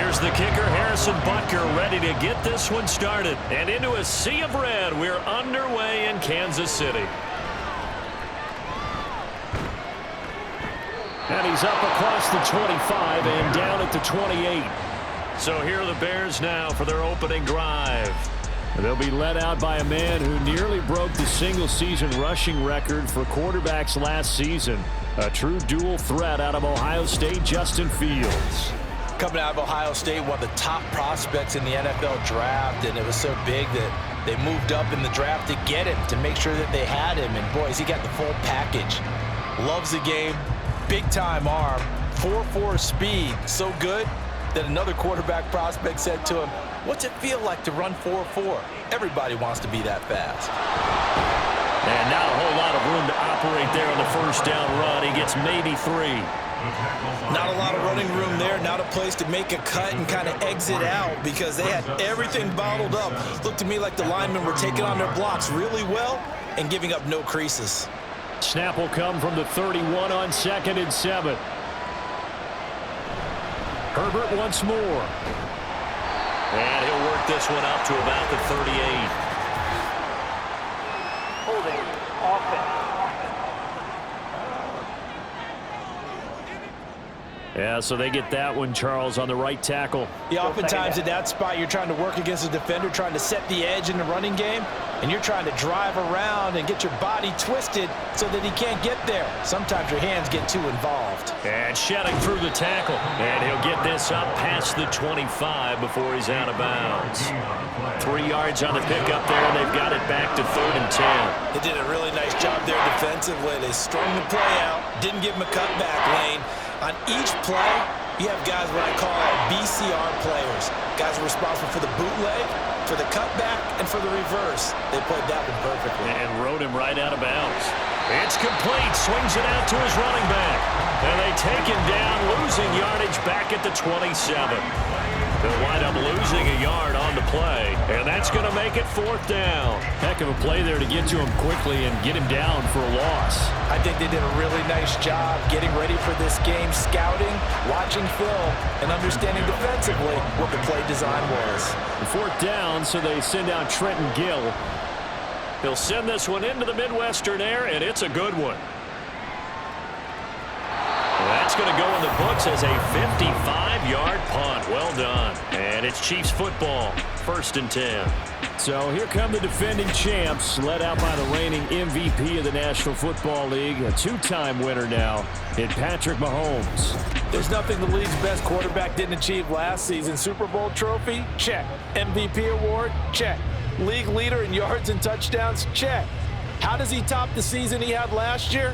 Here's the kicker, Harrison Butker, ready to get this one started. And into a sea of red, we're underway in Kansas City. And he's up across the 25 and down at the 28. So here are the Bears now for their opening drive. They'll be led out by a man who nearly broke the single-season rushing record for quarterbacks last season. A true dual threat out of Ohio State, Justin Fields. Coming out of Ohio State, one of the top prospects in the NFL draft, and it was so big that they moved up in the draft to get him, to make sure that they had him. And boys, he got the full package. Loves the game, big-time arm, 4.4 speed, so good that another quarterback prospect said to him, "What's it feel like to run 4.4? Everybody wants to be that fast." And not a whole lot of room to operate there on the first down run. He gets maybe 3. Not a lot of running room there, not a place to make a cut and kind of exit out because they had everything bottled up. Looked to me like the linemen were taking on their blocks really well and giving up no creases. Snap will come from the 31 on 2nd and 7. Herbert once more. And he'll work this one up to about the 38. Holding offense. Yeah, so they get that one, Charles, on the right tackle. Yeah, oftentimes at that spot, you're trying to work against a defender, trying to set the edge in the running game, and you're trying to drive around and get your body twisted so that he can't get there. Sometimes your hands get too involved. And shedding through the tackle. And he'll get this up past the 25 before he's out of bounds. 3 yards on the pickup there, and they've got it back to 3rd and 10. They did a really nice job there defensively. They strung the play out, didn't give him a cutback lane. On each play, you have guys what I call BCR players. Guys are responsible for the bootleg, for the cutback, and for the reverse. They played that one perfectly. And rode him right out of bounds. It's complete. Swings it out to his running back. And they take him down, losing yardage back at the 27. They'll wind up losing a yard on the play. And that's going to make it 4th down. Heck of a play there to get to him quickly and get him down for a loss. I think they did a really nice job getting ready for this game, scouting, watching film, and understanding defensively what the play design was. 4th down, so they send out Trenton Gill. They'll send this one into the Midwestern air, and it's a good one. That's going to go in the books as a 55-yard punt. Well done. And it's Chiefs football, 1st and 10. So here come the defending champs, led out by the reigning MVP of the National Football League, a 2-time winner now in Patrick Mahomes. There's nothing the league's best quarterback didn't achieve last season. Super Bowl trophy? Check. MVP award? Check. League leader in yards and touchdowns? Check. How does he top the season he had last year?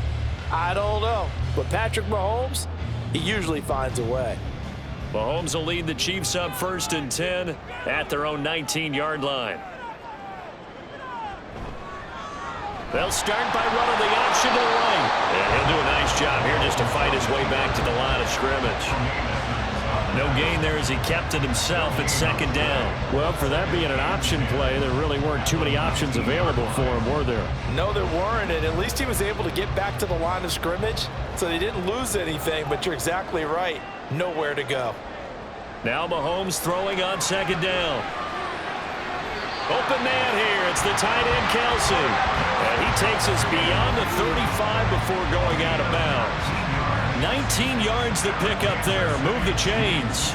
I don't know. But Patrick Mahomes, he usually finds a way. Mahomes will lead the Chiefs up 1st and 10 at their own 19-yard line. They'll start by running the option to the right. And he'll do a nice job here just to fight his way back to the line of scrimmage. No gain there as he kept it himself at 2nd down. Well, for that being an option play, there really weren't too many options available for him, were there? No, there weren't, and at least he was able to get back to the line of scrimmage, so they didn't lose anything, but you're exactly right. Nowhere to go. Now Mahomes throwing on 2nd down. Open man here. It's the tight end, Kelsey. And he takes us beyond the 35 before going out of bounds. 19 yards to pick up there. Move the chains.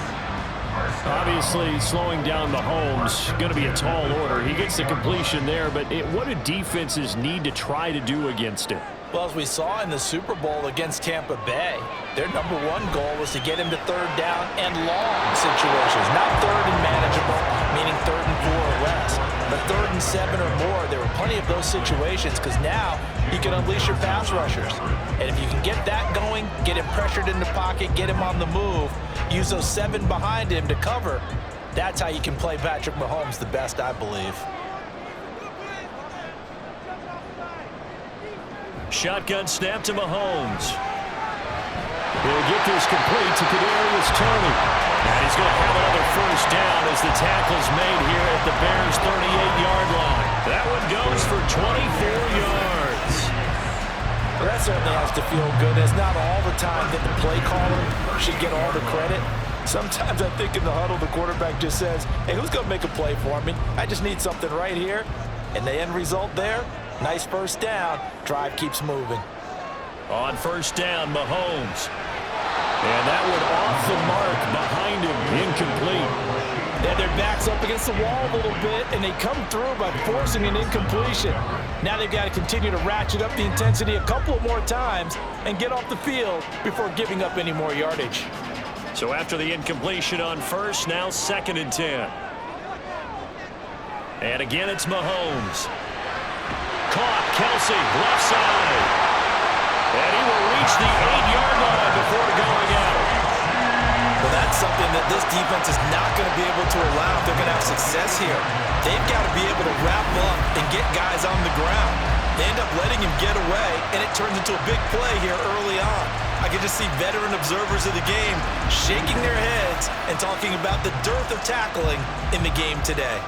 Obviously, slowing down Mahomes, going to be a tall order. He gets the completion there, but what do defenses need to try to do against it? Well, as we saw in the Super Bowl against Tampa Bay, their #1 goal was to get him to 3rd down and long situations. Not 3rd and manageable, meaning 3rd and 4 or less, but 3rd and 7 or more. There were plenty of those situations because now you can unleash your pass rushers. And if you can get that going, get him pressured in the pocket, get him on the move, use those 7 behind him to cover, that's how you can play Patrick Mahomes the best, I believe. Shotgun snap to Mahomes. He'll get this complete to Kadarius Toney. And he's going to have another 1st down as the tackle's made here at the Bears' 38-yard line. That one goes for 24 yards. Well, that certainly has to feel good. It's not all the time that the play caller should get all the credit. Sometimes I think in the huddle, the quarterback just says, hey, who's going to make a play for me? I just need something right here. And the end result there, nice first down. Drive keeps moving. On first down, Mahomes. And that one off the mark behind him, incomplete. Yeah, their back's up against the wall a little bit, and they come through by forcing an incompletion. Now they've got to continue to ratchet up the intensity a couple more times and get off the field before giving up any more yardage. So after the incompletion on first, now 2nd and 10. And again, it's Mahomes. Caught, Kelsey, left side. And he will reach the 8-yard line before going out. Well, that's something that this defense is not going to be able to allow if they're going to have success here. They've got to be able to wrap up and get guys on the ground. They end up letting him get away, and it turns into a big play here early on. I can just see veteran observers of the game shaking their heads and talking about the dearth of tackling in the game today.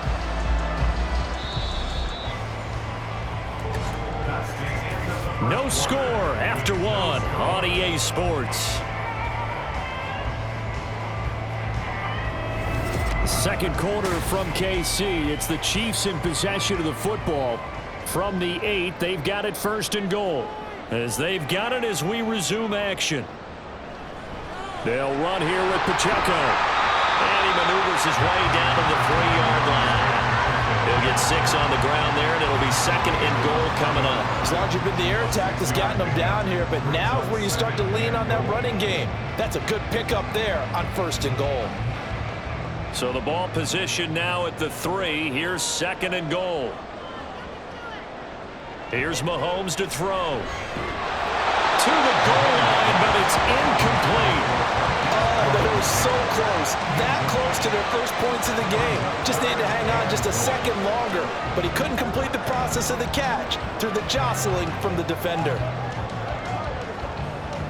No score after one on EA Sports. Second quarter from KC. It's the Chiefs in possession of the football. From the 8, they've got it 1st and goal. As they've got it as we resume action. They'll run here with Pacheco. And he maneuvers his way down to the 3-yard line. He'll get 6 on the ground there, and it'll be 2nd and goal coming up. As long as you've been the air attack that's gotten them down here, but now is where you start to lean on that running game. That's a good pickup there on 1st and goal. So the ball position now at the 3. Here's 2nd and goal. Here's Mahomes to throw. To the goal line, but it's incomplete. Oh, they were so close. That close to their first points of the game. Just needed to hang on just a second longer. But he couldn't complete the process of the catch through the jostling from the defender.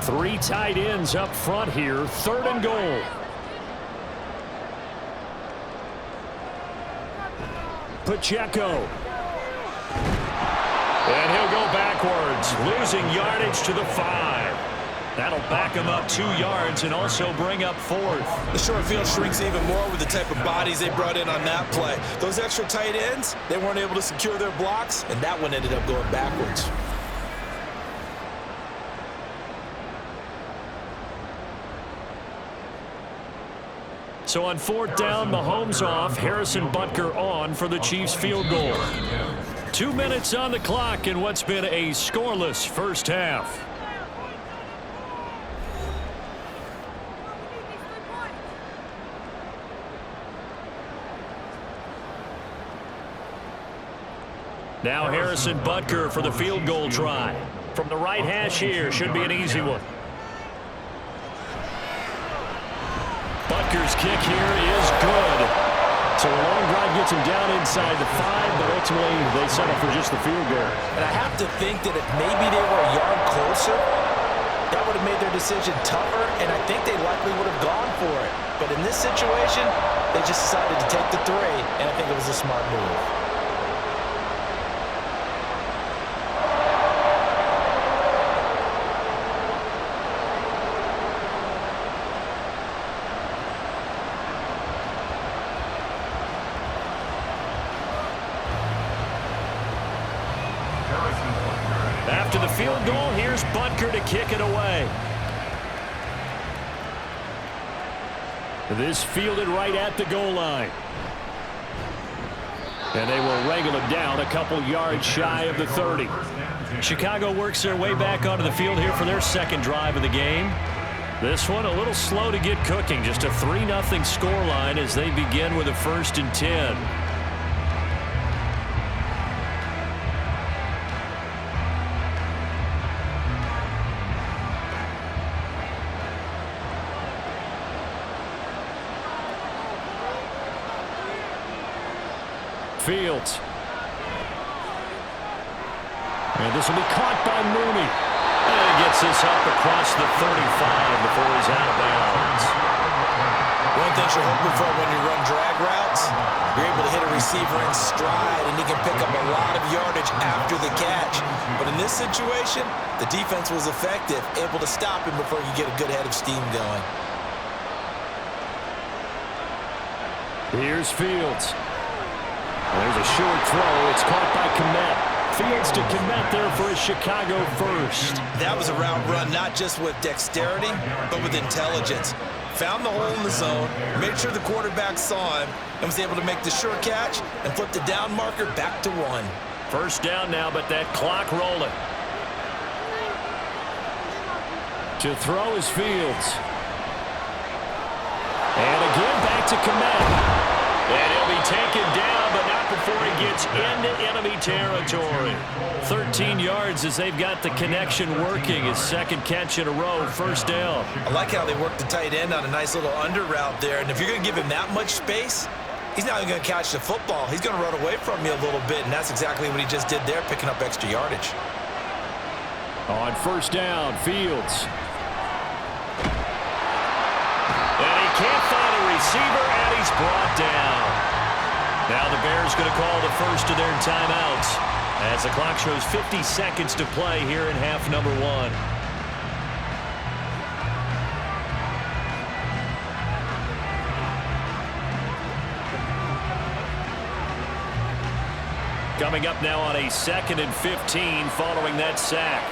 3 tight ends up front here. 3rd and goal. Pacheco. And he'll go backwards, losing yardage to the 5. That'll back him up 2 yards and also bring up 4th. The short field shrinks even more with the type of bodies they brought in on that play. Those extra tight ends, they weren't able to secure their blocks, and that one ended up going backwards. So on 4th down, Mahomes off, Harrison Butker on for the Chiefs field goal. 2 minutes on the clock in what's been a scoreless first half. Now Harrison Butker for the field goal try. From the right hash here, should be an easy one. Butker's kick here is good. So a long drive gets him down inside the 5, but ultimately they settle for just the field goal. And I have to think that if maybe they were a yard closer, that would have made their decision tougher, and I think they likely would have gone for it. But in this situation, they just decided to take the 3, and I think it was a smart move. After the field goal, here's Butker to kick it away. This fielded right at the goal line. And they will wrangle him down a couple yards shy of the 30. Chicago works their way back onto the field here for their 2nd drive of the game. This one a little slow to get cooking. Just a 3-0 scoreline as they begin with a 1st and 10. Fields. And this will be caught by Mooney. And he gets this up across the 35 before he's out of bounds. One thing you're hoping for when you run drag routes, you're able to hit a receiver in stride, and he can pick up a lot of yardage after the catch. But in this situation, the defense was effective, able to stop him before you get a good head of steam going. Here's Fields. There's a short throw. It's caught by Kmet. Fields to Kmet there for a Chicago first. That was a route run, not just with dexterity, but with intelligence. Found the hole in the zone, made sure the quarterback saw him, and was able to make the sure catch and flip the down marker back to 1. First down now, but that clock rolling. To throw is Fields. And again back to Kmet. And he'll be taken down, but not before he gets into enemy territory. 13 yards as they've got the connection working. His second catch in a row, first down. I like how they worked the tight end on a nice little under route there. And if you're going to give him that much space, he's not even going to catch the football. He's going to run away from you a little bit, and that's exactly what he just did there, picking up extra yardage. On first down, Fields. And he can't find a receiver, and he's brought down. Now the Bears going to call the first of their timeouts as the clock shows 50 seconds to play here in half number 1. Coming up now on a 2nd and 15 following that sack.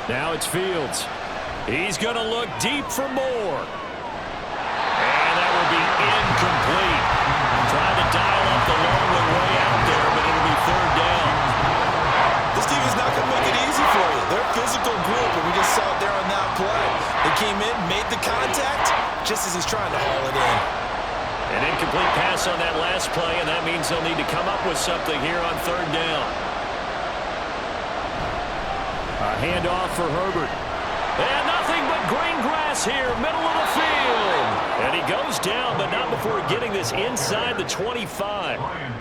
Now it's Fields. He's going to look deep for more. And that will be incomplete. Trying to dial up the long one way out there, but it'll be third down. This team is not going to make it easy for you. They're a physical group, and we just saw it there on that play. They came in, made the contact, just as he's trying to haul it in. An incomplete pass on that last play, and that means they'll need to come up with something here on third down. A handoff for Herbert. And nothing but green grass here, middle of the field. And he goes down, but not before getting this inside the 25.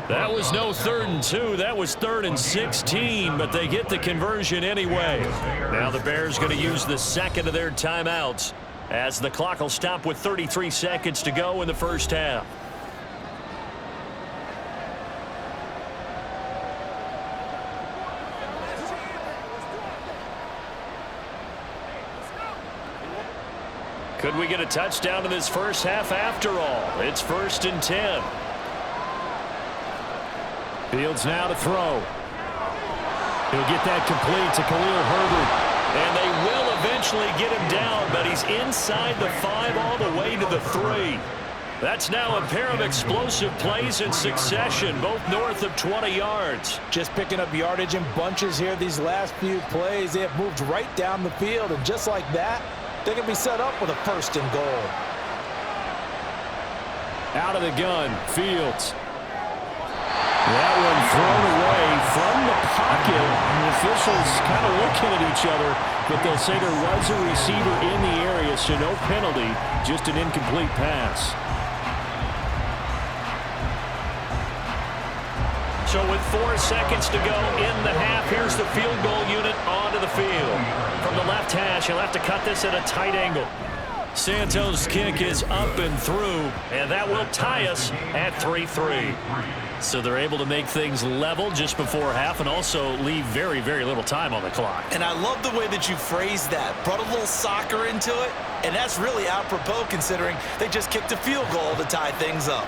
That was no 3rd and 2. That was 3rd and 16, but they get the conversion anyway. Now the Bears going to use the second of their timeouts as the clock will stop with 33 seconds to go in the first half. Could we get a touchdown in this first half after all? It's 1st and 10. Fields now to throw. He'll get that complete to Khalil Herbert. And they will eventually get him down, but he's inside the 5 all the way to the 3. That's now a pair of explosive plays in succession, both north of 20 yards. Just picking up yardage in bunches here these last few plays. They have moved right down the field, and just like that, they can be set up with a 1st and goal. Out of the gun, Fields. That one thrown away from the pocket. The officials kind of looking at each other, but they'll say there was a receiver in the area, so no penalty, just an incomplete pass. So with 4 seconds to go in the half, here's the field goal unit onto the field. From the left hash, he'll have to cut this at a tight angle. Santos' kick is up and through, and that will tie us at 3-3. So they're able to make things level just before half and also leave very, very little time on the clock. And I love the way that you phrased that. Brought a little soccer into it, and that's really apropos considering they just kicked a field goal to tie things up.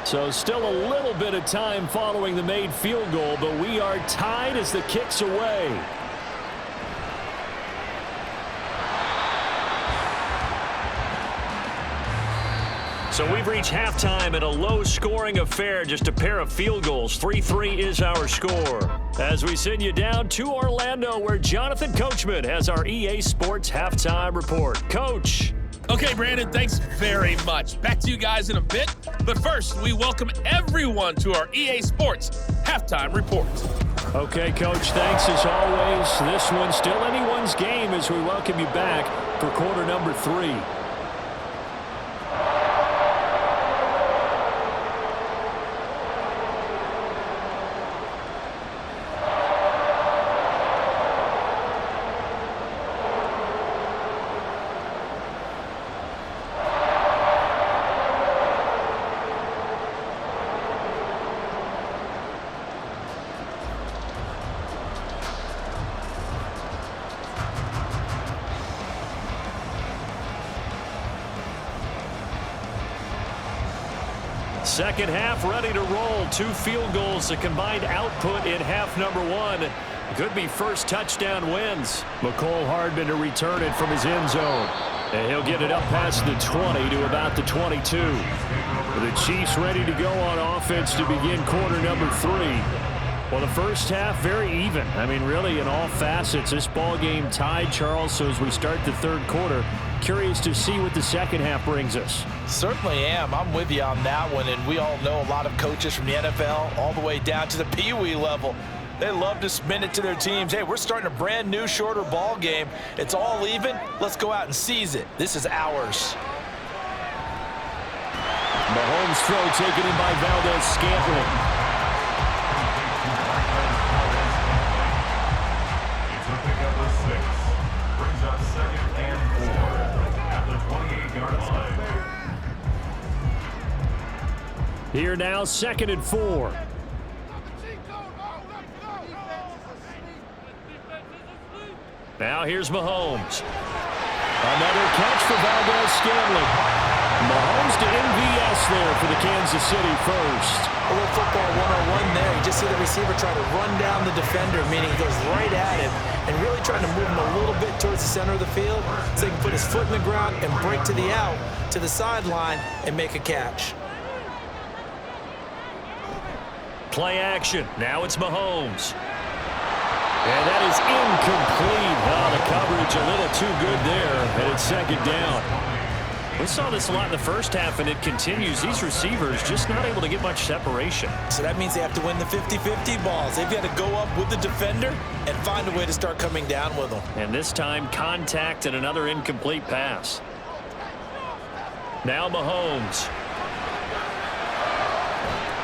So still a little bit of time following the made field goal, but we are tied as the kick's away. So we've reached halftime in a low-scoring affair, just a pair of field goals. 3-3 is our score. As we send you down to Orlando, where Jonathan Coachman has our EA Sports Halftime Report. Coach. Okay, Brandon, thanks very much. Back to you guys in a bit. But first, we welcome everyone to our EA Sports Halftime Report. Okay, Coach, thanks as always. This one's still anyone's game as we welcome you back for quarter number 3. Second half ready to roll. 2 field goals, a combined output in half number 1. Could be first touchdown wins. McCole Hardman to return it from his end zone. And he'll get it up past the 20 to about the 22. The Chiefs ready to go on offense to begin quarter number 3. Well, the first half, very even. I mean, really, in all facets, this ball game tied, Charles. So as we start the third quarter, curious to see what the second half brings us. Certainly am. I'm with you on that one. And we all know a lot of coaches from the NFL all the way down to the Pee Wee level. They love to spin it to their teams. Hey, we're starting a brand new, shorter ball game. It's all even. Let's go out and seize it. This is ours. Mahomes throw taken in by Valdes-Scantling. Here now, 2nd and 4. Now here's Mahomes. Another catch for Valdes-Scantling. Mahomes to MVS there for the Kansas City first. A little football 101 there. You just see the receiver try to run down the defender, meaning he goes right at him and really trying to move him a little bit towards the center of the field so he can put his foot in the ground and break to the out, to the sideline, and make a catch. Play action. Now it's Mahomes. And that is incomplete. Oh, the coverage a little too good there, and it's 2nd down. We saw this a lot in the first half, and it continues. These receivers just not able to get much separation. So that means they have to win the 50-50 balls. They've got to go up with the defender and find a way to start coming down with them. And this time, contact and another incomplete pass. Now Mahomes.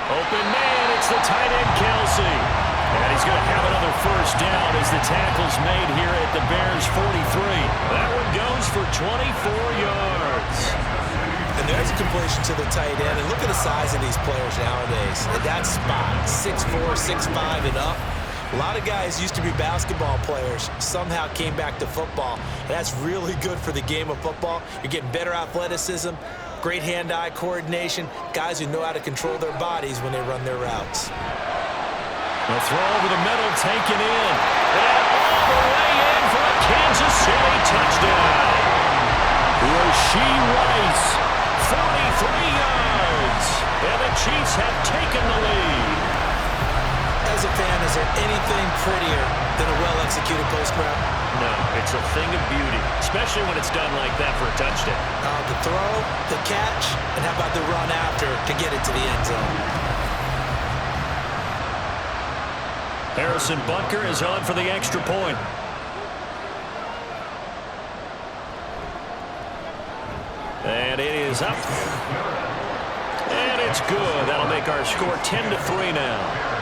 Open man, it's the tight end, Kelce. And he's going to have another first down as the tackle's made here at the Bears 43. That one goes for 24 yards. And there's a completion to the tight end. And look at the size of these players nowadays. At that spot, 6'4", 6'5", and up. A lot of guys used to be basketball players, somehow came back to football. And that's really good for the game of football. You're getting better athleticism, great hand-eye coordination, guys who know how to control their bodies when they run their routes. The throw over the middle, taken in. And all the way in for a Kansas City touchdown. Rashee Rice, 43 yards. And the Chiefs have taken the lead. As a fan, is there anything prettier than a well-executed post route? No, it's a thing of beauty, especially when it's done like that for a touchdown. The throw, the catch, and how about the run after to get it to the end zone? Harrison Butker is on for the extra point. And it is up. And it's good. That'll make our score 10-3 now.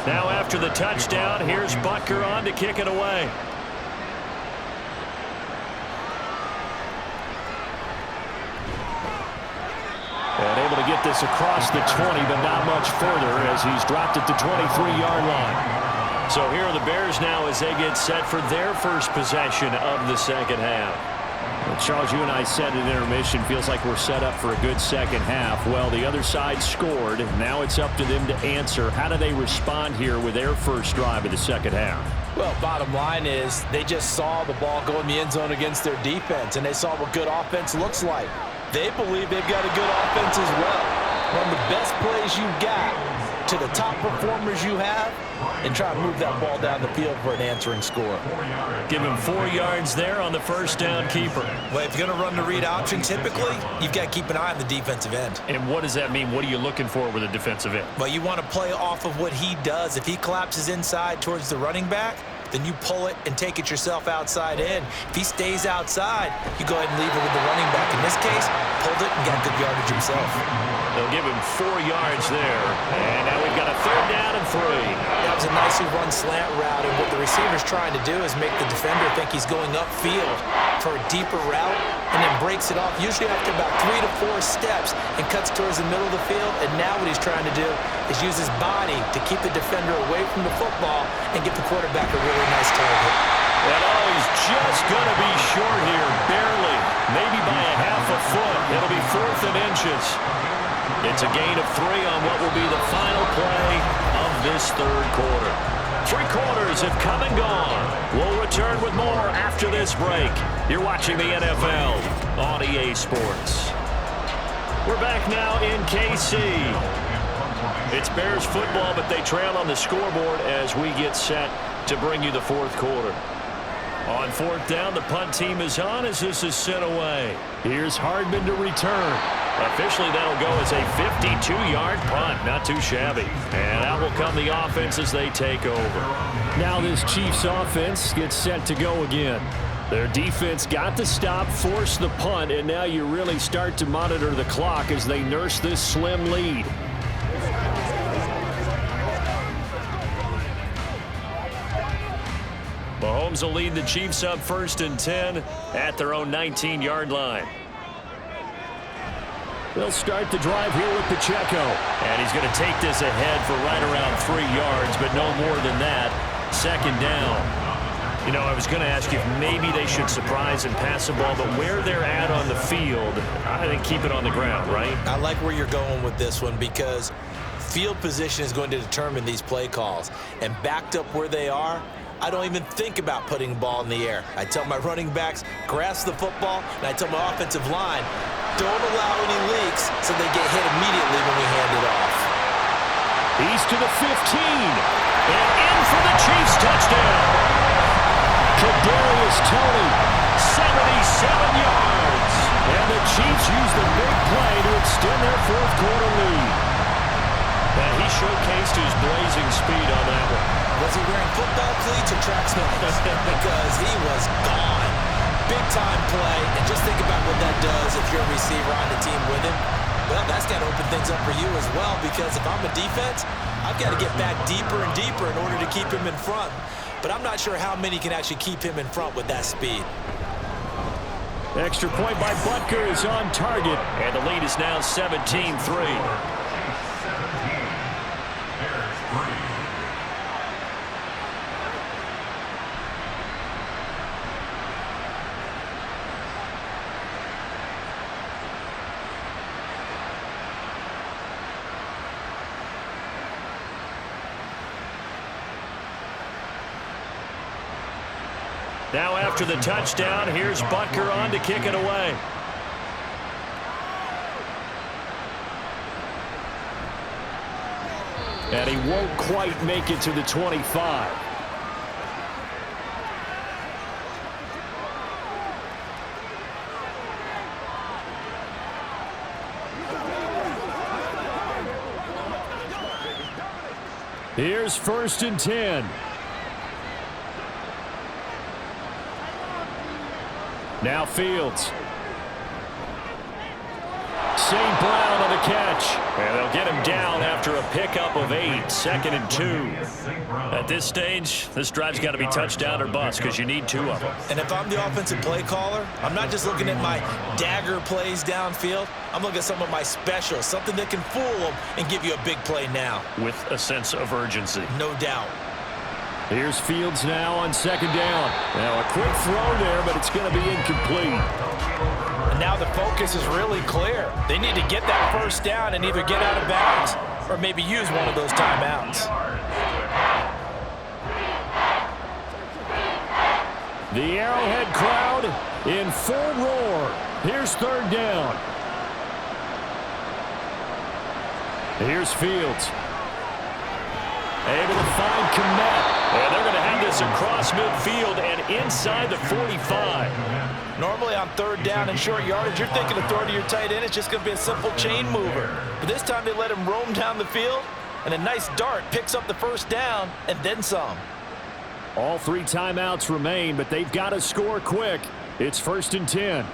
Now after the touchdown, here's Butker on to kick it away. And able to get this across the 20, but not much further as he's dropped at the 23-yard line. So here are the Bears now as they get set for their first possession of the second half. Well, Charles, you and I said at intermission, feels like we're set up for a good second half. Well, the other side scored. Now it's up to them to answer. How do they respond here with their first drive of the second half? Well, bottom line is they just saw the ball go in the end zone against their defense, and they saw what good offense looks like. They believe they've got a good offense as well. Run the best plays you've got to the top performers you have and try to move that ball down the field for an answering score. Give him 4 yards there on the first down keeper. Well, if you're going to run the read option, typically, you've got to keep an eye on the defensive end. And what does that mean? What are you looking for with a defensive end? Well, you want to play off of what he does. If he collapses inside towards the running back, then you pull it and take it yourself outside in. If he stays outside, you go ahead and leave it with the running back. In this case, pulled it and got good yardage himself. They'll give him 4 yards there. And now we've got a 3rd down and 3. That was a nicely run slant route, and what the receiver's trying to do is make the defender think he's going upfield for a deeper route, and then breaks it off, usually after about 3 to 4 steps, and cuts towards the middle of the field. And now what he's trying to do is use his body to keep the defender away from the football and get the quarterback a really nice target. And he's just going to be short here, barely, maybe by a half a foot. It'll be 4th and inches. It's a gain of 3 on what will be the final play of this 3rd quarter. 3 quarters have come and gone. We'll return with more after this break. You're watching the NFL on EA Sports. We're back now in KC. It's Bears football, but they trail on the scoreboard as we get set to bring you the 4th quarter. On 4th down, the punt team is on as this is sent away. Here's Hardman to return. Officially, that'll go as a 52-yard punt. Not too shabby. And out will come the offense as they take over. Now this Chiefs offense gets set to go again. Their defense got the stop, forced the punt, and now you really start to monitor the clock as they nurse this slim lead. Mahomes will lead the Chiefs up 1st and 10 at their own 19-yard line. They'll start the drive here with Pacheco. And he's going to take this ahead for right around 3 yards, but no more than that. 2nd down. You know, I was going to ask you if maybe they should surprise and pass the ball, but where they're at on the field, I think keep it on the ground, right? I like where you're going with this one because field position is going to determine these play calls. And backed up where they are, I don't even think about putting the ball in the air. I tell my running backs, grasp the football, and I tell my offensive line, don't allow any leaks so they get hit immediately when we hand it off. He's to the 15. And in for the Chiefs touchdown. Kadarius Toney, 77 yards. And the Chiefs use the big play to extend their 4th quarter lead. And he showcased his blazing speed on that one. Was he wearing football cleats or track spikes? Because he was gone. Big-time play, and just think about what that does if you're a receiver on the team with him. Well, that's got to open things up for you as well, because if I'm a defense, I've got to get back deeper and deeper in order to keep him in front. But I'm not sure how many can actually keep him in front with that speed. Extra point by Butker is on target, and the lead is now 17-3. Now after the touchdown, here's Butker on to kick it away. And he won't quite make it to the 25. Here's 1st and 10. Now Fields. St. Brown on the catch. And they'll get him down after a pickup of 8. 2nd and 2. At this stage, this drive's got to be touchdown or bust because you need 2 of them. And if I'm the offensive play caller, I'm not just looking at my dagger plays downfield. I'm looking at some of my specials, something that can fool them and give you a big play now. With a sense of urgency. No doubt. Here's Fields now on 2nd down. Now a quick throw there, but it's going to be incomplete. And now the focus is really clear. They need to get that 1st down and either get out of bounds or maybe use one of those timeouts. The Arrowhead crowd in full roar. Here's 3rd down. Here's Fields. Able to find Kmet. And they're going to have this across midfield and inside the 45. Normally on 3rd down and short yardage, you're thinking of throwing to your tight end. It's just going to be a simple chain mover. But this time they let him roam down the field, and a nice dart picks up the 1st down and then some. All 3 timeouts remain, but they've got to score quick. It's 1st and 10.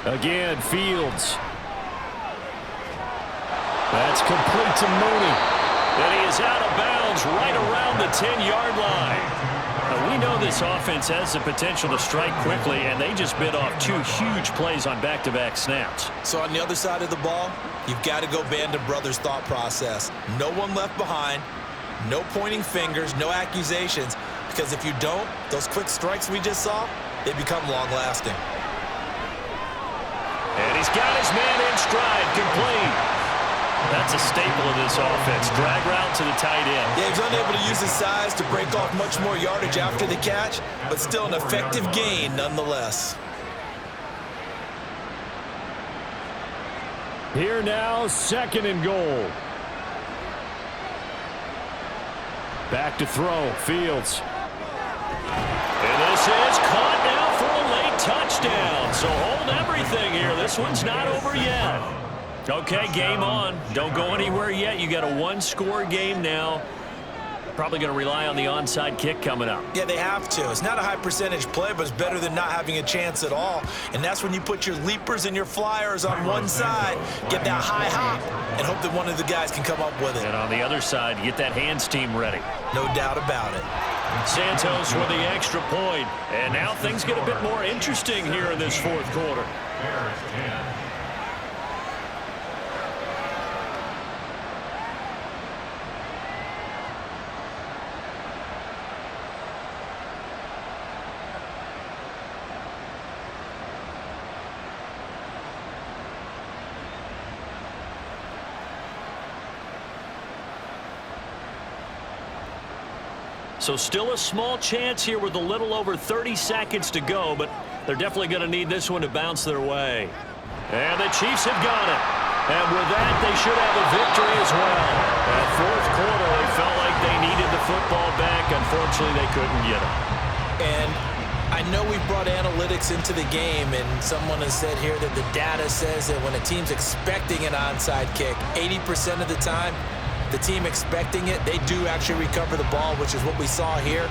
Again, Fields. That's complete to Mooney. And he is out of bounds right around the 10-yard line. Now, we know this offense has the potential to strike quickly, and they just bit off 2 huge plays on back-to-back snaps. So on the other side of the ball, you've got to go band of brothers thought process. No one left behind, no pointing fingers, no accusations, because if you don't, those quick strikes we just saw, they become long-lasting. And he's got his man in stride, complete. That's a staple of this offense. Drag route to the tight end. Yeah, he's unable to use his size to break off much more yardage after the catch, but still an effective gain nonetheless. Here now, 2nd and goal. Back to throw, Fields. And this is caught now for a late touchdown. So hold everything here. This one's not over yet. Okay, game on. Don't go anywhere yet. You got a 1-score game now. Probably going to rely on the onside kick coming up. Yeah, they have to. It's not a high percentage play, but it's better than not having a chance at all. And that's when you put your leapers and your flyers on one side, get that high hop, and hope that one of the guys can come up with it. And on the other side, get that hands team ready. No doubt about it. Santos with the extra point. And now things get a bit more interesting here in this 4th quarter. So still a small chance here with a little over 30 seconds to go, but they're definitely going to need this one to bounce their way. And the Chiefs have got it. And with that, they should have a victory as well. That 4th quarter, they felt like they needed the football back. Unfortunately, they couldn't get it. And I know we've brought analytics into the game, and someone has said here that the data says that when a team's expecting an onside kick, 80% of the time, the team expecting it, they do actually recover the ball, which is what we saw here.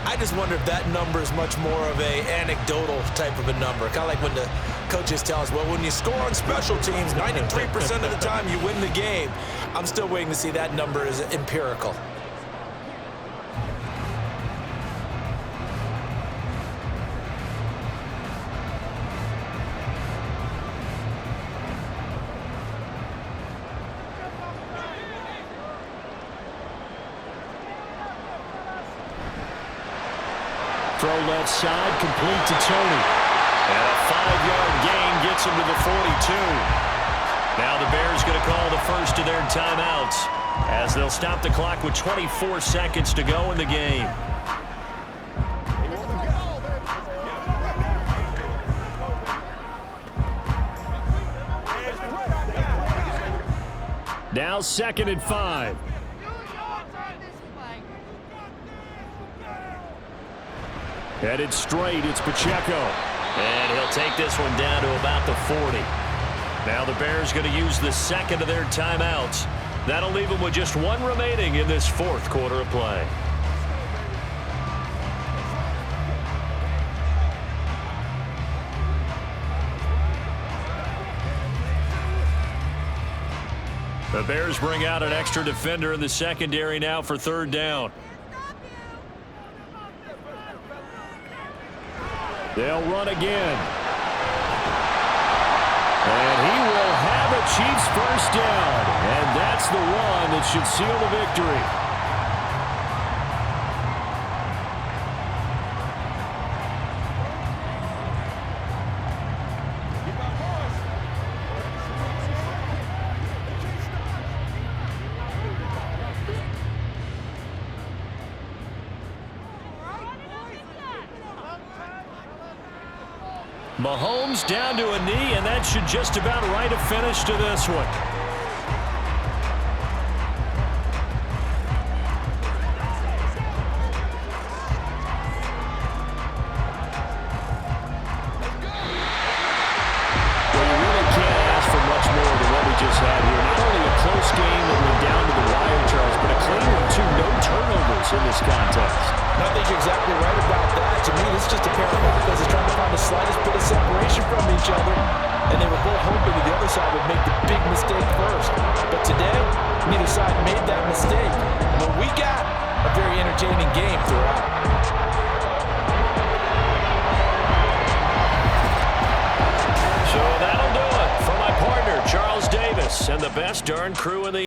I just wonder if that number is much more of a anecdotal type of a number. Kind of like when the coaches tell us, well, when you score on special teams, 93% of the time you win the game. I'm still waiting to see that number is empirical. Throw left side, complete to Tony. And a 5-yard gain gets him to the 42. Now the Bears going to call the first of their timeouts as they'll stop the clock with 24 seconds to go in the game. Now 2nd and 5. Headed straight, it's Pacheco. And he'll take this one down to about the 40. Now the Bears going to use the 2nd of their timeouts. That'll leave them with just 1 remaining in this 4th quarter of play. The Bears bring out an extra defender in the secondary now for 3rd down. They'll run again. And he will have a Chiefs first down. And that's the one that should seal the victory. Mahomes down to a knee, and that should just about write a finish to this one. Well, you really can't ask for much more than what we just had here. Not only a close game that went down to the wire, Charles, but a clean one, too. No turnovers in this contest. I think you're exactly right about that. To me, this is just a pair of offenses trying to find the slightest bit of separation from each other, and they were both hoping that the other side would make the big mistake first. But today, neither side made that mistake. But we got a very entertaining game throughout. So that'll do it for my partner, Charles Davis, and the best darn crew in the